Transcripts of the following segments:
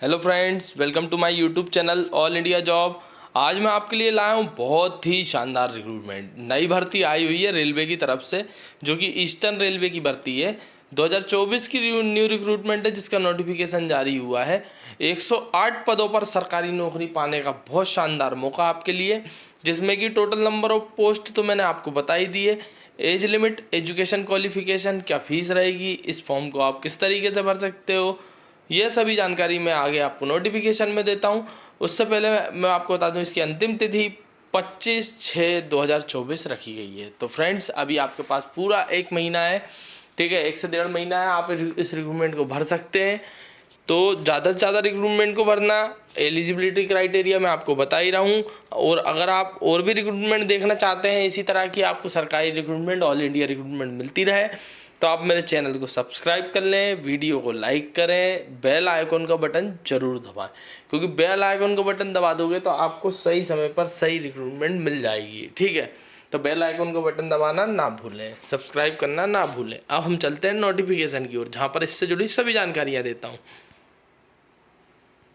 Hello friends, welcome to my YouTube channel all India job. आज मैं आपके लिए लाया हूँ बहुत ही शानदार रिक्रूटमेंट। नई भर्ती आई हुई है रेलवे की तरफ से, जो कि ईस्टर्न रेलवे की भर्ती है। 2024 की न्यू रिक्रूटमेंट है, जिसका नोटिफिकेशन जारी हुआ है। 108 पदों पर सरकारी नौकरी पाने का बहुत शानदार मौका आपके लिए, जिसमें कि टोटल नंबर ऑफ पोस्ट तो मैंने आपको बता ही दी है। एज लिमिट, एजुकेशन क्वालिफिकेशन, क्या फीस रहेगी, इस फॉर्म को आप किस तरीके से भर सकते हो, यह सभी जानकारी मैं आगे आपको नोटिफिकेशन में देता हूं। उससे पहले मैं आपको बता दूं, इसकी अंतिम तिथि 25/6/2024 रखी गई है। तो फ्रेंड्स, अभी आपके पास पूरा एक महीना है, ठीक है, 1 से 1.5 महीना है, आप इस रिक्रूटमेंट को भर सकते हैं। तो ज़्यादा से ज़्यादा रिक्रूटमेंट को भरना, एलिजिबिलिटी क्राइटेरिया मैं आपको बता ही रहा हूँ। और अगर आप और भी रिक्रूटमेंट देखना चाहते हैं इसी तरह की, आपको सरकारी रिक्रूटमेंट, ऑल इंडिया रिक्रूटमेंट मिलती रहे, तो आप मेरे चैनल को सब्सक्राइब कर लें, वीडियो को लाइक करें, बेल आइकॉन का बटन जरूर दबाएं, क्योंकि बेल आइकॉन का बटन दबा दोगे तो आपको सही समय पर सही रिक्रूटमेंट मिल जाएगी, ठीक है। तो बेल आइकॉन का बटन दबाना ना भूलें, सब्सक्राइब करना ना भूलें। अब हम चलते हैं नोटिफिकेशन की ओर, जहाँ पर इससे जुड़ी सभी जानकारियाँ देता हूँ।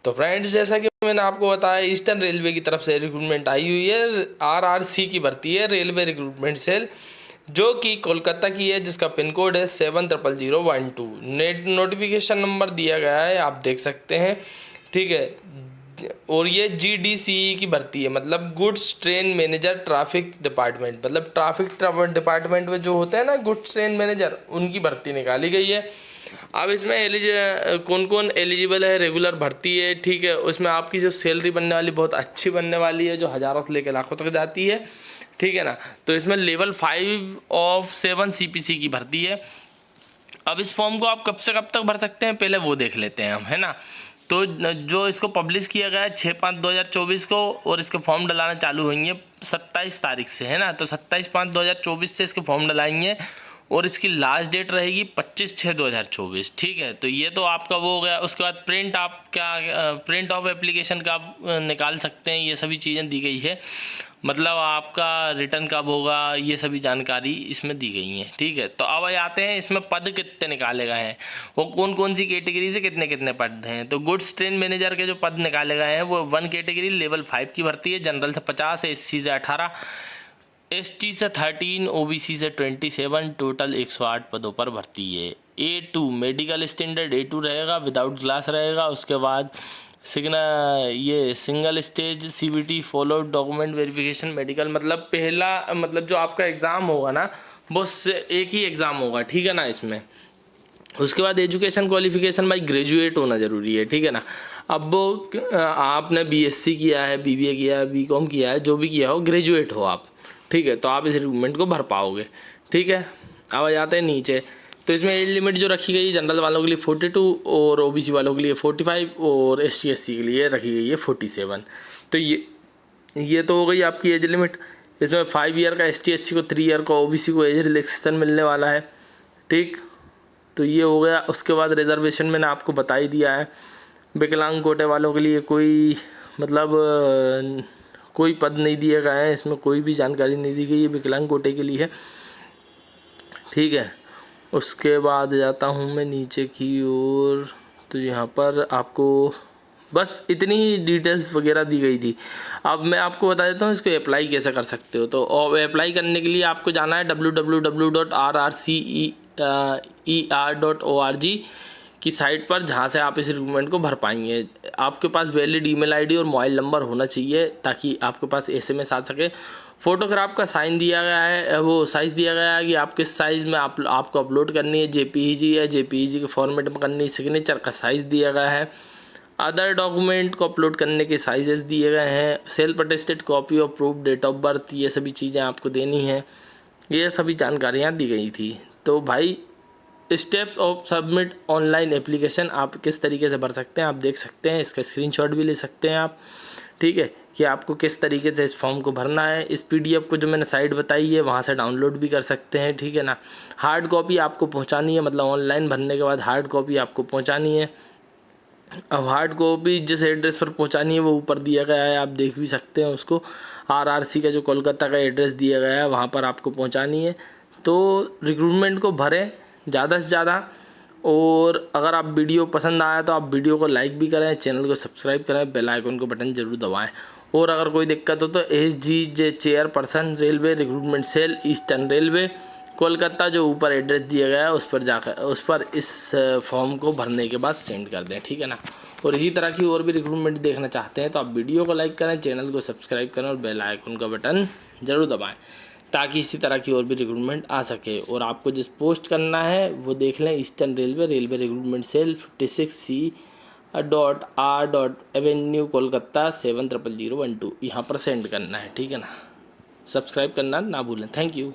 तो फ्रेंड्स, जैसा कि मैंने आपको बताया, ईस्टर्न रेलवे की तरफ से रिक्रूटमेंट आई हुई है। RRC की भर्ती है, रेलवे रिक्रूटमेंट सेल, जो कि कोलकाता की है, जिसका पिन कोड है 700012। नेट नोटिफिकेशन नंबर दिया गया है, आप देख सकते हैं, ठीक है। और ये GDCE की भर्ती है, मतलब goods train manager traffic department, मतलब ट्रैफिक डिपार्टमेंट में जो होते हैं ना गुड्स ट्रेन मैनेजर, उनकी भर्ती निकाली गई है। अब इसमें कौन कौन एलिजिबल है, रेगुलर भर्ती है, ठीक है। उसमें आपकी जो सैलरी बनने वाली बहुत अच्छी बनने वाली है, जो हज़ारों से लेकर लाखों तक जाती है, ठीक है ना। तो इसमें लेवल 5 ऑफ 7 CPC की भर्ती है। अब इस फॉर्म को आप कब से कब तक भर सकते हैं, पहले वो देख लेते हैं हम, है ना। तो जो इसको पब्लिश किया गया है 6/5/2024 को, और इसके फॉर्म डलाना चालू होंगे 27 तारीख से, है ना। तो 27/5/2024 से इसके फॉर्म डलाएंगे, और इसकी लास्ट डेट रहेगी 25/6/2024, ठीक है। तो ये तो आपका वो हो गया। उसके बाद प्रिंट, आप क्या प्रिंट ऑफ एप्लीकेशन का आप निकाल सकते हैं, ये सभी चीज़ें दी गई है। मतलब आपका रिटर्न कब होगा, ये सभी जानकारी इसमें दी गई है, ठीक है। तो अब आते हैं इसमें पद कितने निकाले गए हैं, वो कौन कौन सी कैटेगरी से कितने कितने पद हैं। तो गुड्स ट्रेन मैनेजर के जो पद निकाले गए हैं वो 1 कैटेगरी लेवल 5 की भर्ती है। जनरल से 50, SC से 18, ST से 13, OBC से 27, टोटल 108 पदों पर भर्ती है। A2 मेडिकल स्टैंडर्ड A2 रहेगा, विदाउट ग्लास रहेगा। उसके बाद single stage CBT follow document verification medical, मतलब पहला, मतलब जो आपका एग्ज़ाम होगा ना, वो एक ही एग्ज़ाम होगा, ठीक है ना इसमें। उसके बाद एजुकेशन क्वालिफिकेशन भाई ग्रेजुएट होना ज़रूरी है, ठीक है ना। अब वो आपने BSc किया है, BBA किया है, BCom किया है, जो भी किया हो, ग्रेजुएट हो आप, ठीक है, तो आप इस रिक्रूटमेंट को भर पाओगे, ठीक है। अब आ जाते हैं नीचे। तो इसमें एज लिमिट जो रखी गई है, जनरल वालों के लिए 42, और OBC वालों के लिए 45, और ST SC के लिए रखी गई है 47। तो ये तो हो गई आपकी एज लिमिट। इसमें 5 ईयर का ST SC को, 3 ईयर का OBC को एज रिलैक्सेशन मिलने वाला है, ठीक। तो ये हो गया। उसके बाद रिजर्वेशन मैंने आपको बता ही दिया है। विकलांग कोटे वालों के लिए कोई मतलब कोई पद नहीं दिए गए हैं, इसमें कोई भी जानकारी नहीं दी गई है, विकलांग कोटे के लिए है, ठीक है। उसके बाद जाता हूँ मैं नीचे की ओर। तो यहाँ पर आपको बस इतनी ही डिटेल्स वगैरह दी गई थी। अब मैं आपको बता देता हूँ इसको अप्लाई कैसे कर सकते हो। तो अप्लाई करने के लिए आपको जाना है www.rrcer.org की साइट पर, जहाँ से आप इस रिक्रूटमेंट को भर पाएंगे। आपके पास वैलिड ईमेल आईडी और मोबाइल नंबर होना चाहिए, ताकि आपके पास SMS आ सके। फ़ोटोग्राफ का साइन दिया गया है, वो साइज़ दिया गया है कि आप किस साइज़ में आपको अपलोड करनी है, JPEG है, JPEG के फॉर्मेट में करनी है। सिग्नेचर का साइज़ दिया गया है। अदर डॉक्यूमेंट को अपलोड करने के साइजेस दिए गए हैं। Self attested copy of proof date of birth, ये सभी चीज़ें आपको देनी है। ये सभी जानकारियाँ दी गई थी। तो भाई, steps of submit online application आप किस तरीके से भर सकते हैं आप देख सकते हैं। इसका स्क्रीनशॉट भी ले सकते हैं आप, ठीक है, कि आपको किस तरीके से इस फॉर्म को भरना है। इस PDF को जो मैंने साइट बताई है, वहाँ से डाउनलोड भी कर सकते हैं, ठीक है ना। हार्ड कॉपी आपको पहुँचानी है, मतलब ऑनलाइन भरने के बाद हार्ड कॉपी आपको पहुँचानी है। अब हार्ड कॉपी जिस एड्रेस पर पहुंचानी है वो ऊपर दिया गया है, आप देख भी सकते हैं उसको। RRC का जो कोलकाता का एड्रेस दिया गया है, वहाँ पर आपको पहुंचानी है। तो रिक्रूटमेंट को भरें ज़्यादा से ज़्यादा, और अगर आप वीडियो पसंद आया तो आप वीडियो को लाइक भी करें, चैनल को सब्सक्राइब करें, बेल आइकन को बटन जरूर दबाएं। और अगर कोई दिक्कत हो तो SGJ chairperson railway recruitment cell eastern railway Kolkata, जो ऊपर एड्रेस दिया गया है उस पर इस फॉर्म को भरने के बाद सेंड कर दें, ठीक है ना। और इसी तरह की और भी रिक्रूटमेंट देखना चाहते हैं तो आप वीडियो को लाइक करें, चैनल को सब्सक्राइब करें और बेल आइकन का बटन ज़रूर दबाएं, ताकि इसी तरह की और भी रिक्रूटमेंट आ सके। और आपको जिस पोस्ट करना है वो देख लें, eastern railway recruitment cell 56C.R.Avenue Kolkata 700012, यहाँ पर सेंड करना है, ठीक है ना। सब्सक्राइब करना ना भूलें। Thank you.